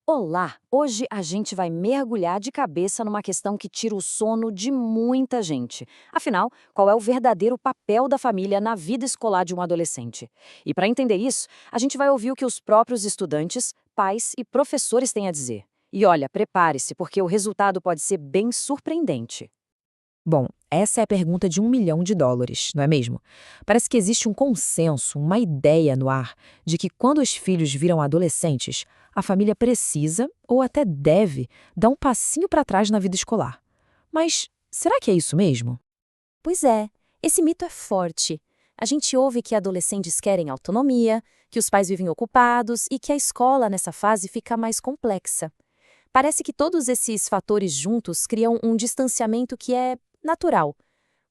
Olá! Hoje a gente vai mergulhar de cabeça numa questão que tira o sono de muita gente. Afinal, qual é o verdadeiro papel da família na vida escolar de um adolescente? E para entender isso, a gente vai ouvir o que os próprios estudantes, pais e professores têm a dizer. E olha, prepare-se, porque o resultado pode ser bem surpreendente. Bom, essa é a pergunta de US$ 1 milhão, não é mesmo? Parece que existe um consenso, uma ideia no ar, de que quando os filhos viram adolescentes, a família precisa, ou até deve, dar um passinho para trás na vida escolar. Mas será que é isso mesmo? Pois é, esse mito é forte. A gente ouve que adolescentes querem autonomia, que os pais vivem ocupados e que a escola nessa fase fica mais complexa. Parece que todos esses fatores juntos criam um distanciamento que é natural.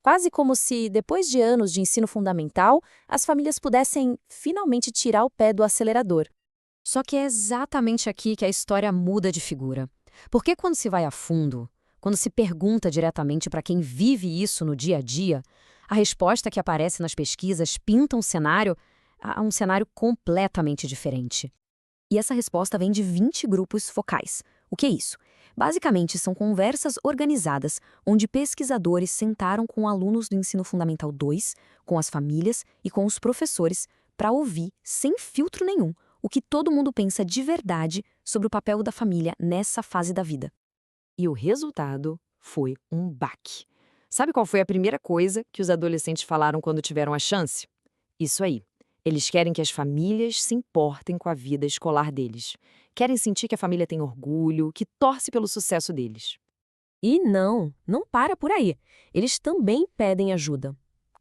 Quase como se, depois de anos de ensino fundamental, as famílias pudessem finalmente tirar o pé do acelerador. Só que é exatamente aqui que a história muda de figura. Porque quando se vai a fundo, quando se pergunta diretamente para quem vive isso no dia a dia, a resposta que aparece nas pesquisas pinta um cenário completamente diferente. E essa resposta vem de 20 grupos focais. O que é isso? Basicamente, são conversas organizadas onde pesquisadores sentaram com alunos do Ensino Fundamental 2, com as famílias e com os professores para ouvir, sem filtro nenhum, o que todo mundo pensa de verdade sobre o papel da família nessa fase da vida. E o resultado foi um baque. Sabe qual foi a primeira coisa que os adolescentes falaram quando tiveram a chance? Isso aí. Eles querem que as famílias se importem com a vida escolar deles. Querem sentir que a família tem orgulho, que torce pelo sucesso deles. E não para por aí. Eles também pedem ajuda.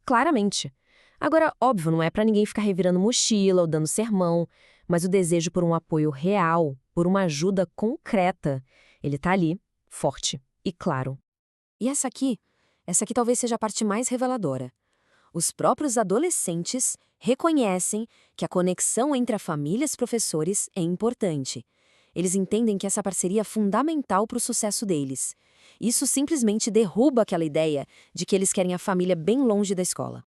Claramente. Agora, óbvio, não é para ninguém ficar revirando mochila ou dando sermão, mas o desejo por um apoio real, por uma ajuda concreta, ele tá ali, forte e claro. E essa aqui talvez seja a parte mais reveladora. Os próprios adolescentes reconhecem que a conexão entre a família e os professores é importante. Eles entendem que essa parceria é fundamental para o sucesso deles. Isso simplesmente derruba aquela ideia de que eles querem a família bem longe da escola.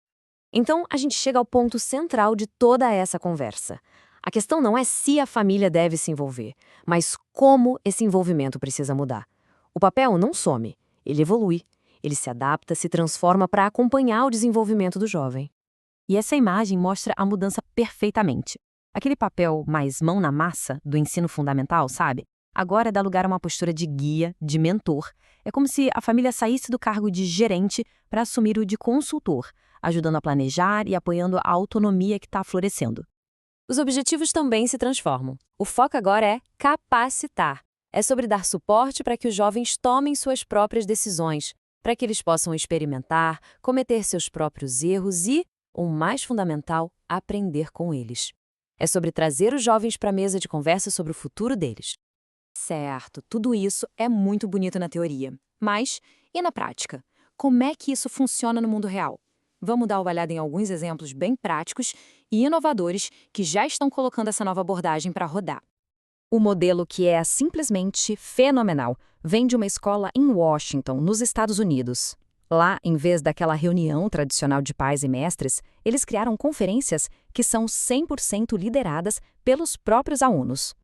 Então, a gente chega ao ponto central de toda essa conversa. A questão não é se a família deve se envolver, mas como esse envolvimento precisa mudar. O papel não some, ele evolui. Ele se adapta, se transforma para acompanhar o desenvolvimento do jovem. E essa imagem mostra a mudança perfeitamente. Aquele papel mais mão na massa do ensino fundamental, sabe? Agora dá lugar a uma postura de guia, de mentor. É como se a família saísse do cargo de gerente para assumir o de consultor, ajudando a planejar e apoiando a autonomia que está florescendo. Os objetivos também se transformam. O foco agora é capacitar. É sobre dar suporte para que os jovens tomem suas próprias decisões, para que eles possam experimentar, cometer seus próprios erros e, o mais fundamental, aprender com eles. É sobre trazer os jovens para a mesa de conversa sobre o futuro deles. Certo, tudo isso é muito bonito na teoria. Mas, e na prática? Como é que isso funciona no mundo real? Vamos dar uma olhada em alguns exemplos bem práticos e inovadores que já estão colocando essa nova abordagem para rodar. O modelo, que é simplesmente fenomenal, vem de uma escola em Washington, nos Estados Unidos. Lá, em vez daquela reunião tradicional de pais e mestres, eles criaram conferências que são 100% lideradas pelos próprios alunos.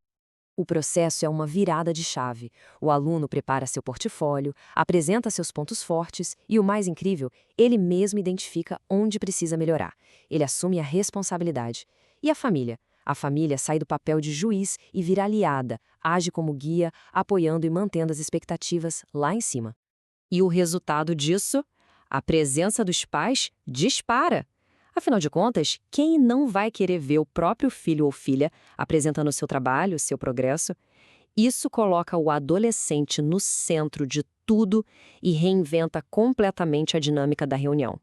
O processo é uma virada de chave. O aluno prepara seu portfólio, apresenta seus pontos fortes e, o mais incrível, ele mesmo identifica onde precisa melhorar. Ele assume a responsabilidade. E a família? A família sai do papel de juiz e vira aliada, age como guia, apoiando e mantendo as expectativas lá em cima. E o resultado disso? A presença dos pais dispara. Afinal de contas, quem não vai querer ver o próprio filho ou filha apresentando o seu trabalho, o seu progresso? Isso coloca o adolescente no centro de tudo e reinventa completamente a dinâmica da reunião.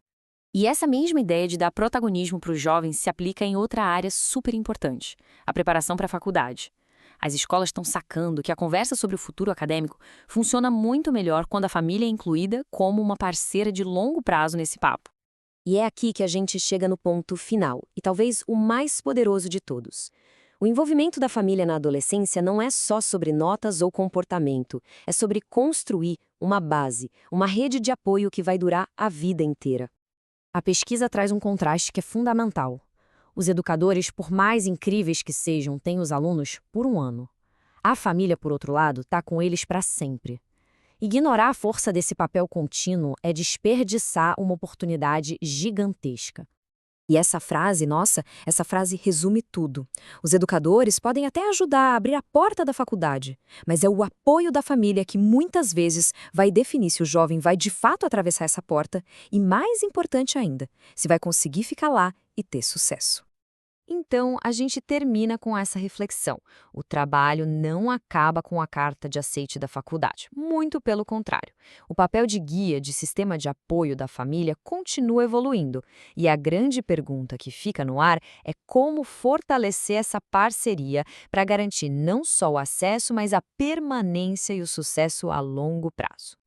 E essa mesma ideia de dar protagonismo para os jovens se aplica em outra área super importante, a preparação para a faculdade. As escolas estão sacando que a conversa sobre o futuro acadêmico funciona muito melhor quando a família é incluída como uma parceira de longo prazo nesse papo. E é aqui que a gente chega no ponto final, e talvez o mais poderoso de todos. O envolvimento da família na adolescência não é só sobre notas ou comportamento, é sobre construir uma base, uma rede de apoio que vai durar a vida inteira. A pesquisa traz um contraste que é fundamental. Os educadores, por mais incríveis que sejam, têm os alunos por um ano. A família, por outro lado, está com eles para sempre. Ignorar a força desse papel contínuo é desperdiçar uma oportunidade gigantesca. E essa frase, nossa, essa frase resume tudo. Os educadores podem até ajudar a abrir a porta da faculdade, mas é o apoio da família que muitas vezes vai definir se o jovem vai de fato atravessar essa porta e, mais importante ainda, se vai conseguir ficar lá e ter sucesso. Então, a gente termina com essa reflexão. O trabalho não acaba com a carta de aceite da faculdade. Muito pelo contrário. O papel de guia, de sistema de apoio da família continua evoluindo. E a grande pergunta que fica no ar é como fortalecer essa parceria para garantir não só o acesso, mas a permanência e o sucesso a longo prazo.